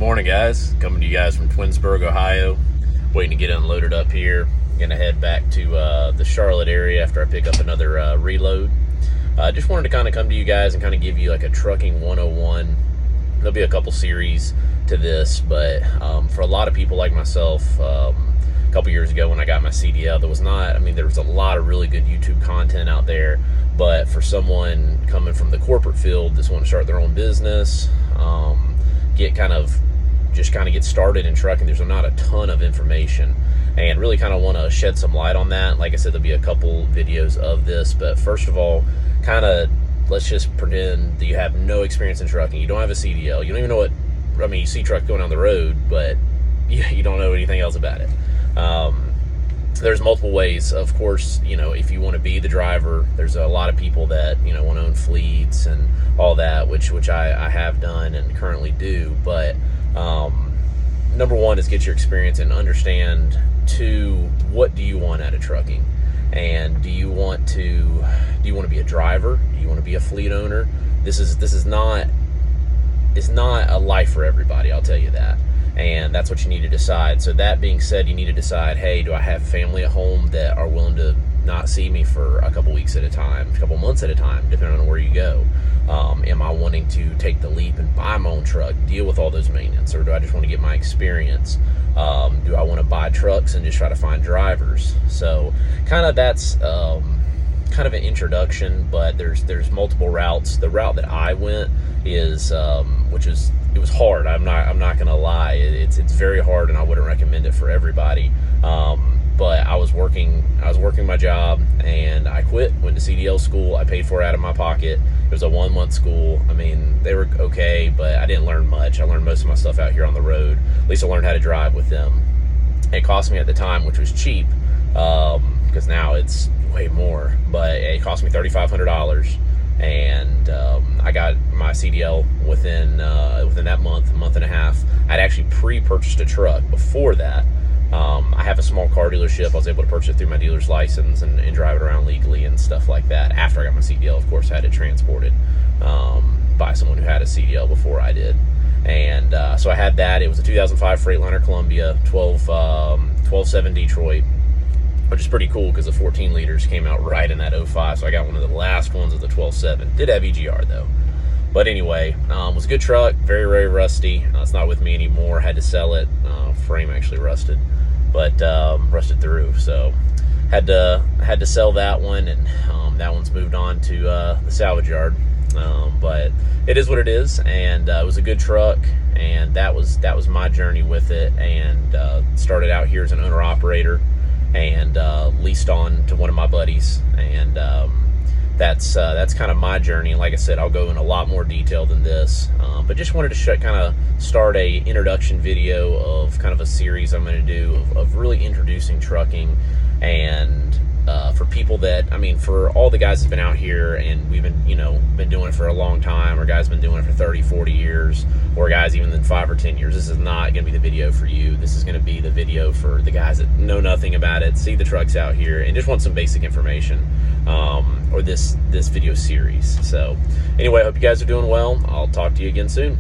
morning, guys. Coming to you guys from Twinsburg, Ohio. Waiting to get unloaded up here. Gonna head back to the Charlotte area after I pick up another reload. Just wanted to kind of come to you guys and kind of give you like a trucking 101. There'll be a couple series to this, but for a lot of people like myself, a couple years ago when I got my CDL, there was a lot of really good YouTube content out there, but for someone coming from the corporate field that's wanting to start their own business, get started in trucking, there's not a ton of information, and really kind of want to shed some light on that. Like I said, there'll be a couple videos of this, but first of all, let's just pretend that you have no experience in trucking. You don't have a CDL. You don't even know you see truck going down the road, but you don't know anything else about it. There's multiple ways, of course. If you want to be the driver, there's a lot of people that want to own fleets and all that, which I have done and currently do. But number one is get your experience and understand. Two, what do you want out of trucking? And do you want to be a driver? Do you want to be a fleet owner? It's not a life for everybody, I'll tell you that. And that's what you need to decide. So that being said, you need to decide, hey, do I have family at home that are willing to not see me for a couple weeks at a time, a couple months at a time, depending on where you go? Am I wanting to take the leap and buy my own truck, deal with all those maintenance, or do I just want to get my experience? Do I want to buy trucks and just try to find drivers? So that's kind of an introduction, but there's multiple routes. The route that I went is it was hard. I'm not gonna lie. It's very hard, and I wouldn't recommend it for everybody. But I was working my job, and I quit. Went to Cdl School. I paid for it out of my pocket. It was a 1-month school. They were okay, but I didn't learn much. I learned most of my stuff out here on the road. At least I learned how to drive with them. It cost me at the time, which was cheap, because now it's way more. But it cost me $3,500. And I got my CDL within that month and a half. I'd actually pre-purchased a truck before that. I have a small car dealership. I was able to purchase it through my dealer's license and drive it around legally and stuff like that. After I got my CDL, of course, I had it transported by someone who had a CDL before I did. And so I had that. It was a 2005 Freightliner Columbia, 12.7 Detroit, which is pretty cool because the 14 liters came out right in that 05. So I got one of the last ones of the 12.7. Did have EGR though. But anyway, it was a good truck, very, very rusty. It's not with me anymore. Had to sell it. Frame actually rusted, but rusted through. So had to sell that one, and that one's moved on to the salvage yard. But it is what it is, and it was a good truck, and that was my journey with it. And started out here as an owner operator, and leased on to one of my buddies, and that's kind of my journey. And like I said, I'll go in a lot more detail than this, but just wanted to start a introduction video of kind of a series I'm going to do of really introducing trucking. And for people that, for all the guys that's been out here and we've been doing it for a long time, or guys been doing it for 30, 40 years, or guys even in 5 or 10 years, this is not going to be the video for you. This is going to be the video for the guys that know nothing about it, see the trucks out here, and just want some basic information, or this video series. So anyway, I hope you guys are doing well. I'll talk to you again soon.